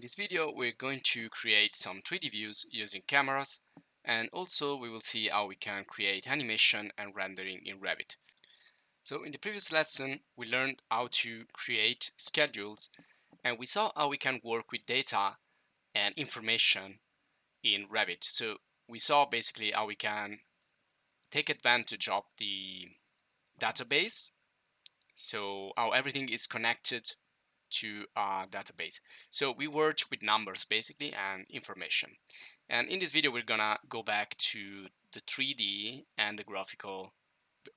In this video, we're going to create some 3D views using cameras, and also we will see how we can create animation and rendering in Revit. So in the previous lesson, we learned how to create schedules, and we saw how we can work with data and information in Revit. So we saw basically how we can take advantage of the database, so how everything is connected to a database. So we worked with numbers basically and information. And in this video, we're gonna go back to the 3D and the graphical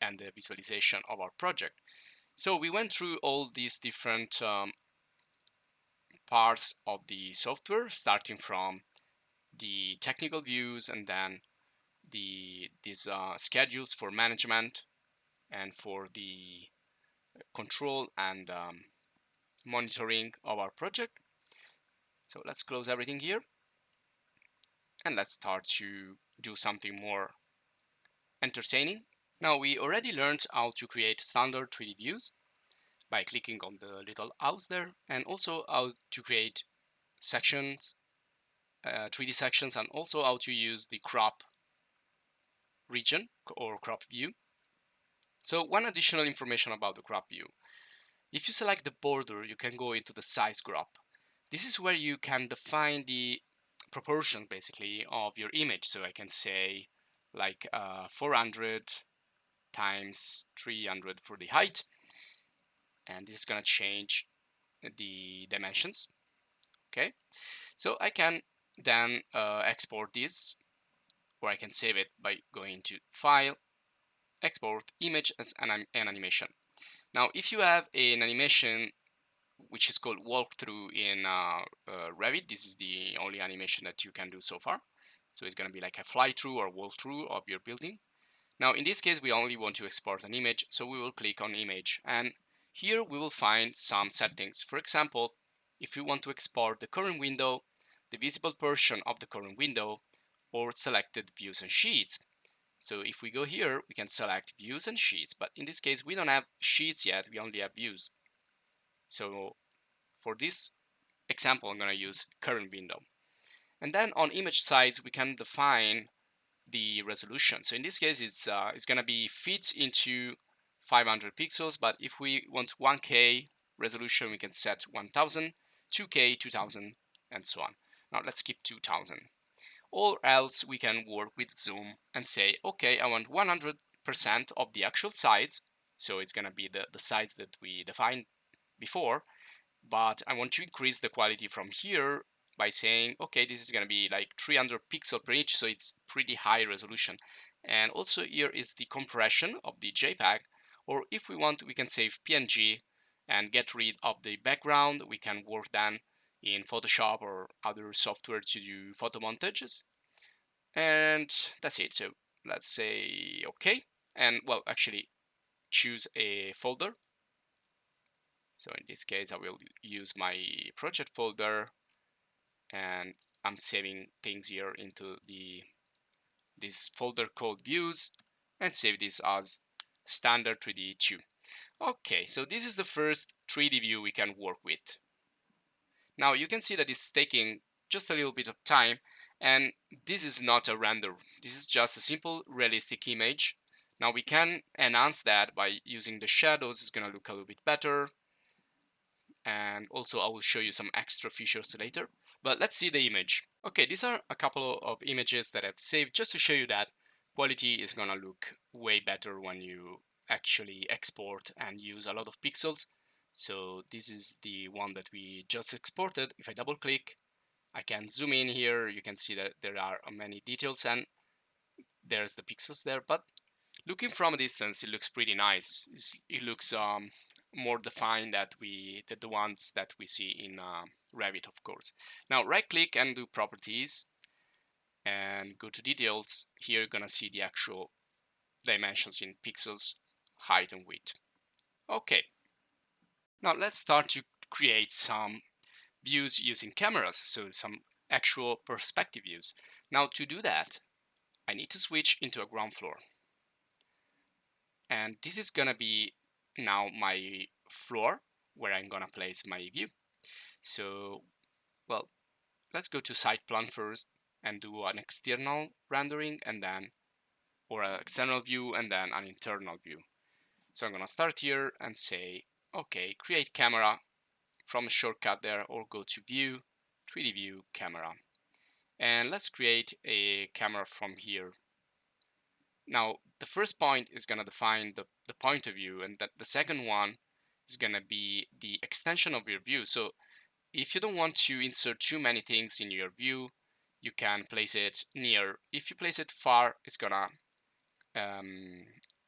and the visualization of our project. So we went through all these different parts of the software, starting from the technical views and then these schedules for management and for the control and monitoring of our project. So let's close everything here and let's start to do something more entertaining. Now we already learned how to create standard 3D views by clicking on the little house there, and also how to create sections, 3D sections, and also how to use the crop region or crop view. So one additional information about the crop view. If you select the border, you can go into the size crop. This is where you can define the proportion basically of your image. So I can say like 400 times 300 for the height, and this is going to change the dimensions. Okay, so I can then export this, or I can save it by going to File, Export Image as an animation. Now if you have an animation which is called Walktrough in Revit, this is the only animation that you can do so far. So it's going to be like a fly-through or walk-through of your building. Now in this case, we only want to export an image, so we will click on Image, and here we will find some settings. For example, if you want to export the current window, the visible portion of the current window, or selected views and sheets. So if we go here, we can select views and sheets, but in this case, we don't have sheets yet, we only have views. So for this example, I'm going to use current window. And then on image size, we can define the resolution. So in this case, it's going to be fit into 500 pixels, but if we want 1K resolution, we can set 1000, 2K, 2000, and so on. Now let's keep 2000. Or else we can work with zoom and say, okay, I want 100% of the actual sides. So it's going to be the sides that we defined before, but I want to increase the quality from here by saying, okay, this is going to be like 300 pixel per inch, so it's pretty high resolution. And also here is the compression of the JPEG, or if we want, we can save PNG and get rid of the background. We can work then in Photoshop or other software to do photo montages. And that's it. So let's say okay, and well, actually choose a folder. So in this case, I will use my project folder, and I'm saving things here into this folder called views, and save this as standard 3D 2. Okay, so this is the first 3D view we can work with. Now you can see that it's taking just a little bit of time, and this is not a render. This is just a simple realistic image. Now we can enhance that by using the shadows. It's gonna look a little bit better. And also I will show you some extra features later, but let's see the image. Okay, these are a couple of images that I've saved just to show you that quality is gonna look way better when you actually export and use a lot of pixels. So this is the one that we just exported. If I double click, I can zoom in here. You can see that there are many details and there's the pixels there, but looking from a distance, it looks pretty nice. It looks more defined than the ones that we see in Revit, of course. Now right click and do properties and go to details. Here you're gonna see the actual dimensions in pixels, height and width. Okay, now let's start to create some views using cameras, so some actual perspective views. Now to do that, I need to switch into a ground floor. And this is gonna be now my floor where I'm gonna place my view. So well, let's go to site plan first and do an external rendering and then, or an external view and then an internal view. So I'm gonna start here and say, okay, create camera from a shortcut there, or go to view, 3D view, camera. And let's create a camera from here. Now, the first point is gonna define the point of view, and that the second one is gonna be the extension of your view. So if you don't want to insert too many things in your view, you can place it near. If you place it far, it's gonna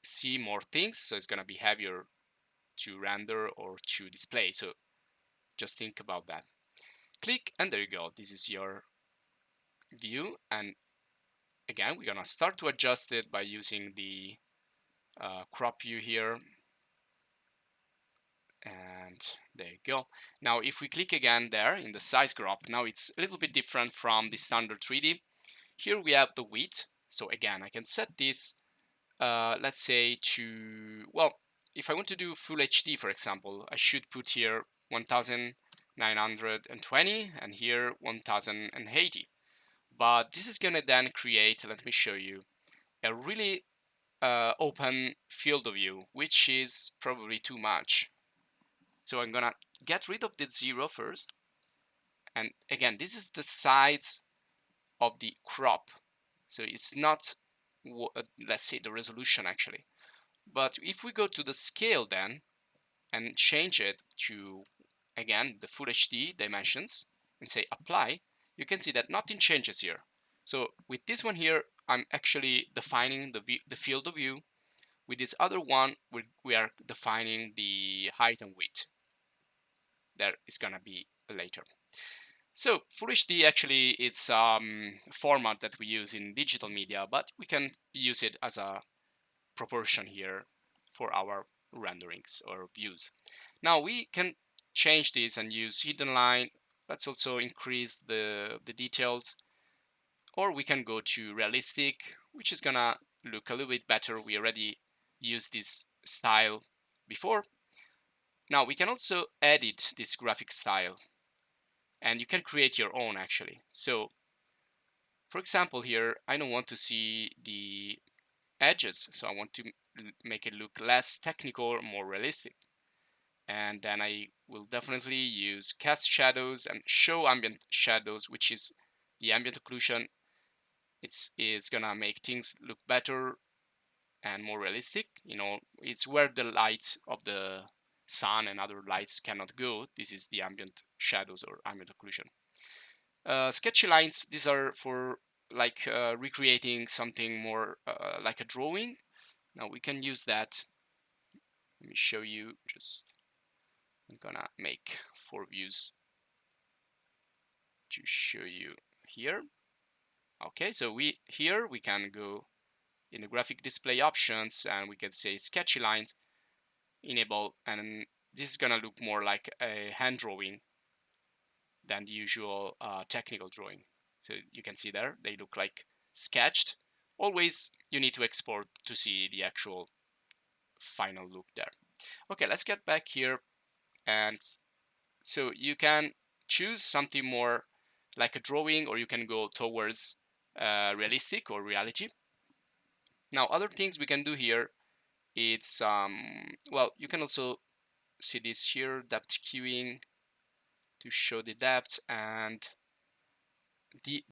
see more things, so it's gonna be heavier to render or to display. So just think about that. Click, and there you go. This is your view. And again, we're gonna start to adjust it by using the crop view here. And there you go. Now, if we click again there in the size crop, now it's a little bit different from the standard 3D. Here we have the width. So again, I can set this, let's say to, well, if I want to do full HD, for example, I should put here 1920 and here 1080. But this is gonna then create, let me show you, a really open field of view, which is probably too much. So I'm gonna get rid of the 0 first. And again, this is the size of the crop. So it's not, let's say, the resolution actually. But if we go to the scale then and change it to, again, the full HD dimensions and say apply, you can see that nothing changes here. So with this one here, I'm actually defining the field of view. With this other one, we are defining the height and width. That is gonna be later. So Full HD actually it's a format that we use in digital media, but we can use it as a proportion here for our renderings or views. Now we can change this and use hidden line. Let's also increase the details, or we can go to realistic, which is gonna look a little bit better. We already used this style before. Now we can also edit this graphic style, and you can create your own actually. So for example here, I don't want to see the edges, so I want to make it look less technical, more realistic. And then I will definitely use cast shadows and show ambient shadows, which is the ambient occlusion. It's gonna make things look better and more realistic. You know, it's where the light of the sun and other lights cannot go. This is the ambient shadows or ambient occlusion. Sketchy lines, these are for like recreating something more like a drawing. Now we can use that. Let me show you. Just I'm gonna make 4 views to show you here. Okay, so we can go in the graphic display options and we can say sketchy lines enable, and this is gonna look more like a hand drawing than the usual technical drawing. So you can see there they look like sketched. Always you need to export to see the actual final look there. Okay, let's get back here, and so you can choose something more like a drawing, or you can go towards realistic or reality. Now other things we can do here, it's well, you can also see this here, depth queuing to show the depth, and the